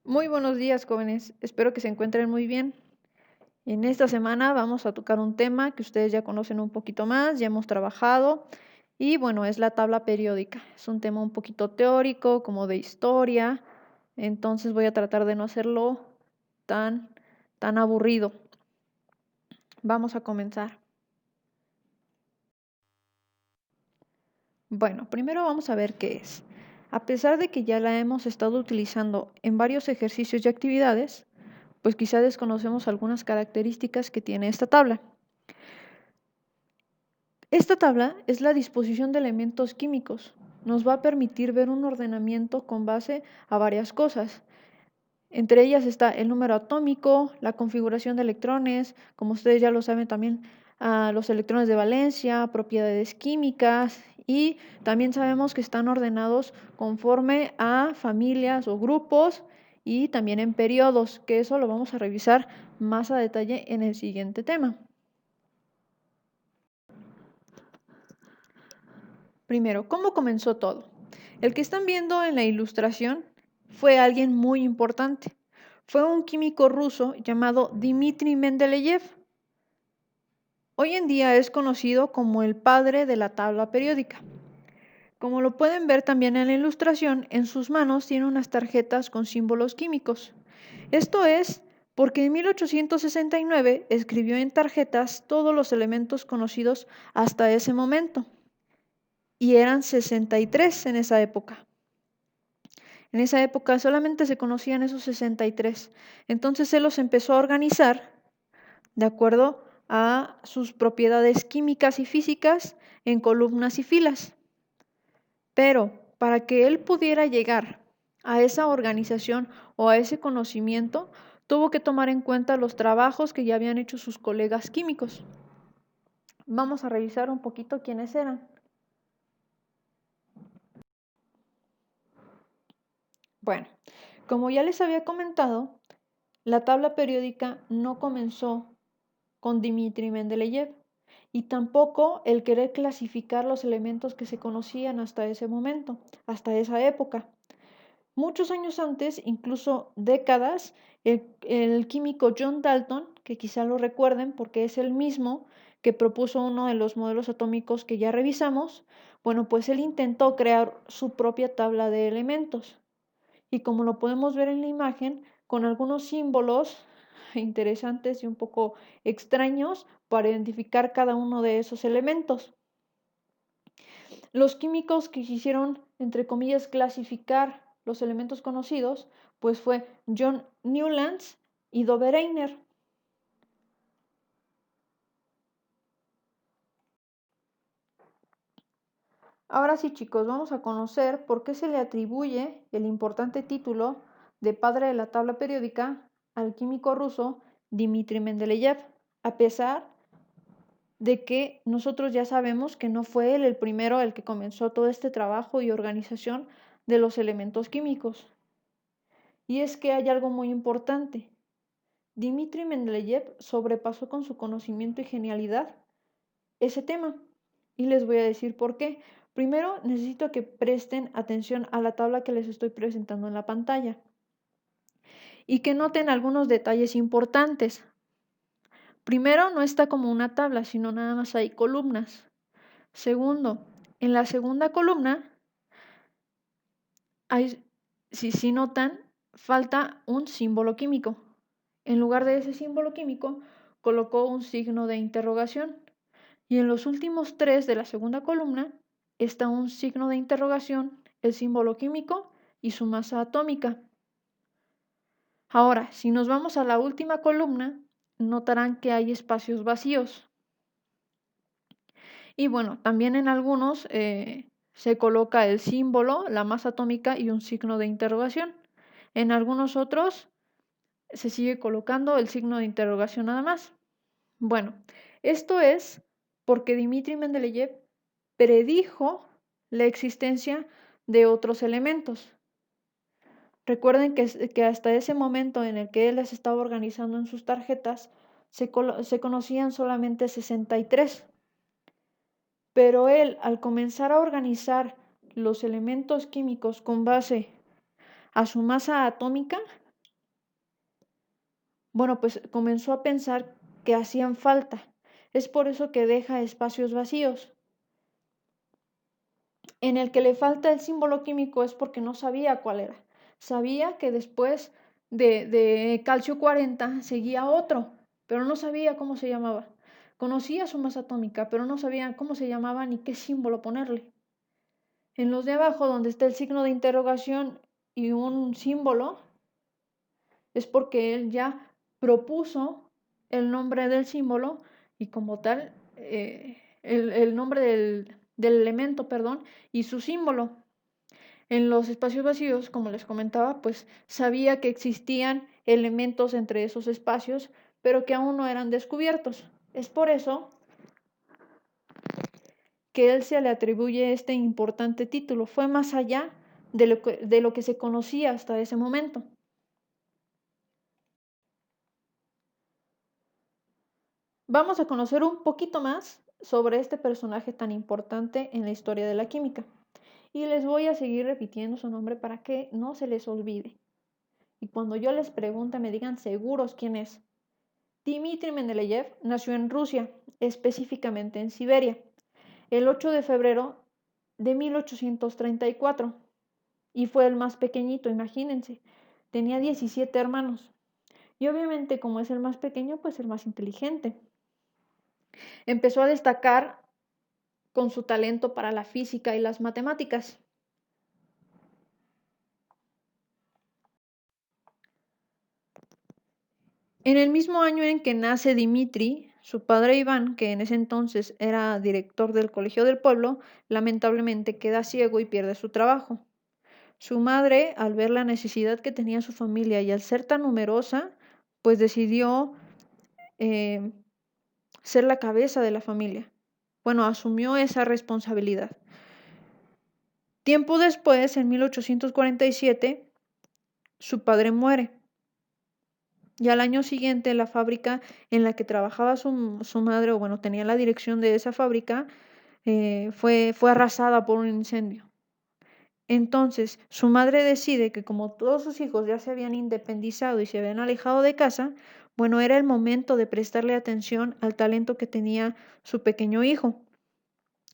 Muy buenos días, jóvenes. Espero que se encuentren muy bien. En esta semana vamos a tocar un tema que ustedes ya conocen un poquito más, ya hemos trabajado, y bueno, es la tabla periódica. Es un tema un poquito teórico, como de historia, entonces voy a tratar de no hacerlo tan, tan aburrido. Vamos a comenzar. Bueno, primero vamos a ver qué es. A pesar de que ya la hemos estado utilizando en varios ejercicios y actividades, pues quizá desconocemos algunas características que tiene esta tabla. Esta tabla es la disposición de elementos químicos. Nos va a permitir ver un ordenamiento con base a varias cosas. Entre ellas está el número atómico, la configuración de electrones, como ustedes ya lo saben también, los electrones de valencia, propiedades químicas, y también sabemos que están ordenados conforme a familias o grupos y también en periodos, que eso lo vamos a revisar más a detalle en el siguiente tema. Primero, ¿cómo comenzó todo? El que están viendo en la ilustración fue alguien muy importante. Fue un químico ruso llamado Dmitri Mendeleev. Hoy en día es conocido como el padre de la tabla periódica. Como lo pueden ver también en la ilustración, en sus manos tiene unas tarjetas con símbolos químicos. Esto es porque en 1869 escribió en tarjetas todos los elementos conocidos hasta ese momento, y eran 63 en esa época. En esa época solamente se conocían esos 63. Entonces él los empezó a organizar de acuerdo a sus propiedades químicas y físicas en columnas y filas. Pero para que él pudiera llegar a esa organización o a ese conocimiento, tuvo que tomar en cuenta los trabajos que ya habían hecho sus colegas químicos. Vamos a revisar un poquito quiénes eran. Bueno, como ya les había comentado, la tabla periódica no comenzó con Dmitri Mendeleev, y tampoco el querer clasificar los elementos que se conocían hasta ese momento, hasta esa época. Muchos años antes, incluso décadas, el químico John Dalton, que quizá lo recuerden porque es el mismo que propuso uno de los modelos atómicos que ya revisamos, bueno, pues él intentó crear su propia tabla de elementos. Y como lo podemos ver en la imagen, con algunos símbolos interesantes y un poco extraños para identificar cada uno de esos elementos. Los químicos que quisieron, entre comillas, clasificar los elementos conocidos, pues fue John Newlands y Dove Reiner. Ahora sí, chicos, vamos a conocer por qué se le atribuye el importante título de padre de la tabla periódica al químico ruso Dmitri Mendeleev, a pesar de que nosotros ya sabemos que no fue él el primero el que comenzó todo este trabajo y organización de los elementos químicos. Y es que hay algo muy importante. Dmitri Mendeleev sobrepasó con su conocimiento y genialidad ese tema. Y les voy a decir por qué. Primero, necesito que presten atención a la tabla que les estoy presentando en la pantalla y que noten algunos detalles importantes. Primero, no está como una tabla, sino nada más hay columnas. Segundo, en la segunda columna, hay, si notan, falta un símbolo químico. En lugar de ese símbolo químico, colocó un signo de interrogación. Y en los últimos tres de la segunda columna está un signo de interrogación, el símbolo químico y su masa atómica. Ahora, si nos vamos a la última columna, notarán que hay espacios vacíos. Y bueno, también en algunos se coloca el símbolo, la masa atómica y un signo de interrogación. En algunos otros se sigue colocando el signo de interrogación nada más. Bueno, esto es porque Dmitri Mendeleev predijo la existencia de otros elementos. Recuerden que hasta ese momento en el que él las estaba organizando en sus tarjetas, se conocían solamente 63. Pero él, al comenzar a organizar los elementos químicos con base a su masa atómica, Bueno, pues comenzó a pensar que hacían falta. Es por eso que deja espacios vacíos. En el que le falta el símbolo químico es porque no sabía cuál era. Sabía que después de calcio 40 seguía otro, pero no sabía cómo se llamaba. Conocía su masa atómica, pero no sabía cómo se llamaba ni qué símbolo ponerle. En los de abajo, donde está el signo de interrogación y un símbolo, es porque él ya propuso el nombre del símbolo y como tal, el nombre del elemento, perdón, y su símbolo. En los espacios vacíos, como les comentaba, pues sabía que existían elementos entre esos espacios, pero que aún no eran descubiertos. Es por eso que él se le atribuye este importante título. Fue más allá de lo que se conocía hasta ese momento. Vamos a conocer un poquito más sobre este personaje tan importante en la historia de la química. Y les voy a seguir repitiendo su nombre para que no se les olvide. Y cuando yo les pregunte me digan seguros quién es. Dmitri Mendeleev nació en Rusia, específicamente en Siberia, el 8 de febrero de 1834 y fue el más pequeñito, imagínense. Tenía 17 hermanos y obviamente como es el más pequeño, pues el más inteligente. Empezó a destacar con su talento para la física y las matemáticas. En el mismo año en que nace Dmitri, su padre Iván, que en ese entonces era director del Colegio del Pueblo, lamentablemente queda ciego y pierde su trabajo. Su madre, al ver la necesidad que tenía su familia y al ser tan numerosa, pues decidió eh, ser la cabeza de la familia. Bueno, asumió esa responsabilidad. Tiempo después, en 1847, su padre muere. Y al año siguiente, la fábrica en la que trabajaba su madre, o bueno, tenía la dirección de esa fábrica, fue arrasada por un incendio. Entonces, su madre decide que como todos sus hijos ya se habían independizado y se habían alejado de casa, bueno, era el momento de prestarle atención al talento que tenía su pequeño hijo.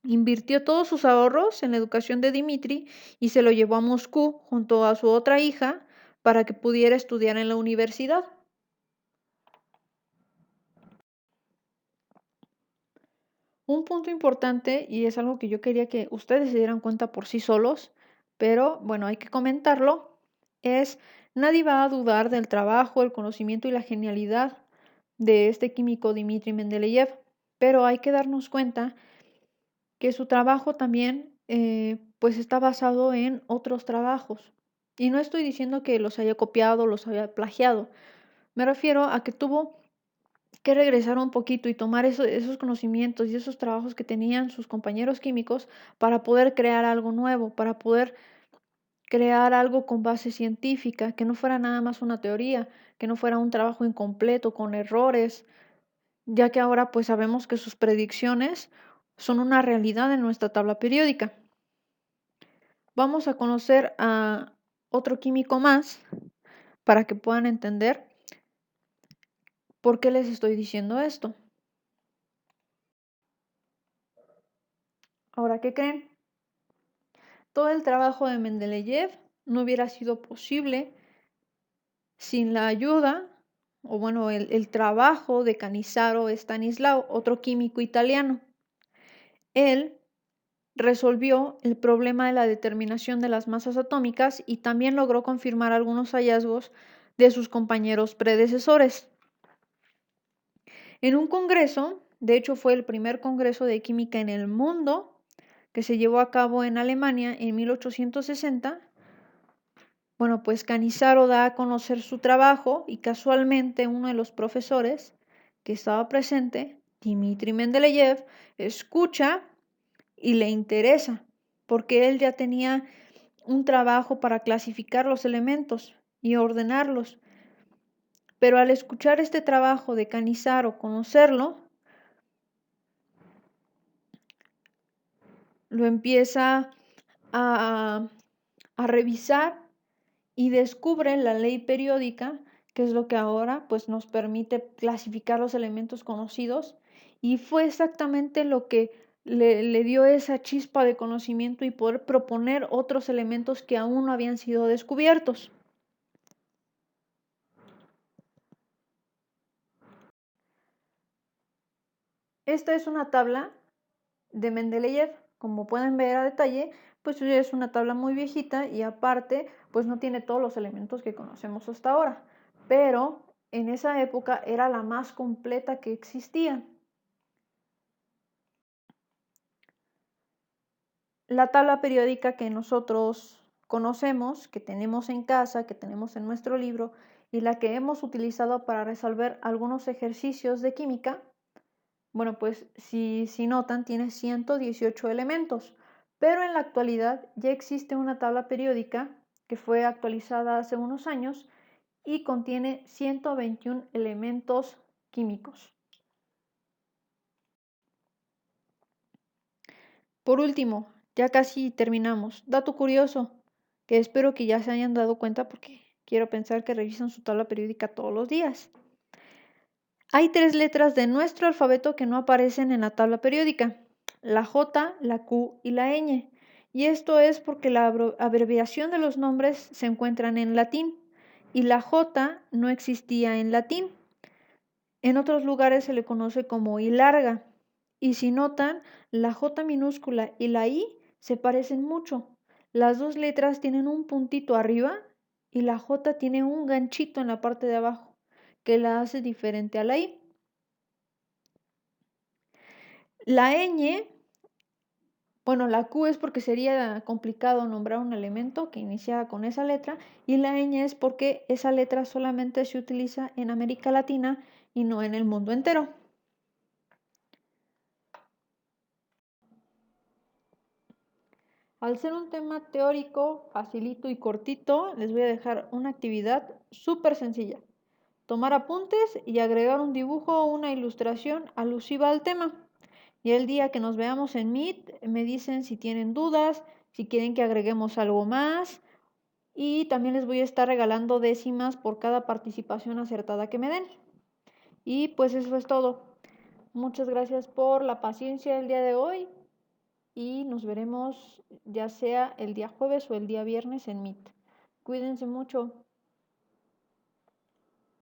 Invirtió todos sus ahorros en la educación de Dimitri y se lo llevó a Moscú junto a su otra hija para que pudiera estudiar en la universidad. Un punto importante, y es algo que yo quería que ustedes se dieran cuenta por sí solos, pero bueno, hay que comentarlo, es nadie va a dudar del trabajo, el conocimiento y la genialidad de este químico Dmitri Mendeleev, pero hay que darnos cuenta que su trabajo también pues está basado en otros trabajos. Y no estoy diciendo que los haya copiado, los haya plagiado, me refiero a que tuvo que regresar un poquito y tomar esos conocimientos y esos trabajos que tenían sus compañeros químicos para poder crear algo nuevo, para poder crear algo con base científica, que no fuera nada más una teoría, que no fuera un trabajo incompleto, con errores, ya que ahora pues sabemos que sus predicciones son una realidad en nuestra tabla periódica. Vamos a conocer a otro químico más para que puedan entender por qué les estoy diciendo esto. Ahora, ¿qué creen? Todo el trabajo de Mendeleev no hubiera sido posible sin la ayuda, o bueno, el trabajo de Cannizzaro Stanislao, otro químico italiano. Él resolvió el problema de la determinación de las masas atómicas y también logró confirmar algunos hallazgos de sus compañeros predecesores. En un congreso, de hecho fue el primer congreso de química en el mundo, que se llevó a cabo en Alemania en 1860, bueno, pues Cannizzaro da a conocer su trabajo y casualmente uno de los profesores que estaba presente, Dmitri Mendeleev, escucha y le interesa, porque él ya tenía un trabajo para clasificar los elementos y ordenarlos. Pero al escuchar este trabajo de Cannizzaro, conocerlo, lo empieza a revisar y descubre la ley periódica que es lo que ahora pues nos permite clasificar los elementos conocidos, y fue exactamente lo que le dio esa chispa de conocimiento y poder proponer otros elementos que aún no habían sido descubiertos. Esta es una tabla de Mendeleev. Como pueden ver a detalle, pues es una tabla muy viejita y aparte, pues no tiene todos los elementos que conocemos hasta ahora, pero en esa época era la más completa que existía. La tabla periódica que nosotros conocemos, que tenemos en casa, que tenemos en nuestro libro y la que hemos utilizado para resolver algunos ejercicios de química, bueno, pues si notan, tiene 118 elementos, pero en la actualidad ya existe una tabla periódica que fue actualizada hace unos años y contiene 121 elementos químicos. Por último, ya casi terminamos. Dato curioso, que espero que ya se hayan dado cuenta porque quiero pensar que revisan su tabla periódica todos los días. Hay 3 letras de nuestro alfabeto que no aparecen en la tabla periódica: la J, la Q y la ñ. Y esto es porque la abreviación de los nombres se encuentran en latín y la J no existía en latín. En otros lugares se le conoce como I larga. Y si notan, la J minúscula y la I se parecen mucho. Las dos letras tienen un puntito arriba y la J tiene un ganchito en la parte de abajo que la hace diferente a la I. La ñ, bueno, la Q es porque sería complicado nombrar un elemento que iniciara con esa letra, y la ñ es porque esa letra solamente se utiliza en América Latina y no en el mundo entero. Al ser un tema teórico, facilito y cortito, les voy a dejar una actividad súper sencilla: tomar apuntes y agregar un dibujo o una ilustración alusiva al tema. Y el día que nos veamos en Meet, me dicen si tienen dudas, si quieren que agreguemos algo más. Y también les voy a estar regalando décimas por cada participación acertada que me den. Y pues eso es todo. Muchas gracias por la paciencia el día de hoy y nos veremos ya sea el día jueves o el día viernes en Meet. Cuídense mucho.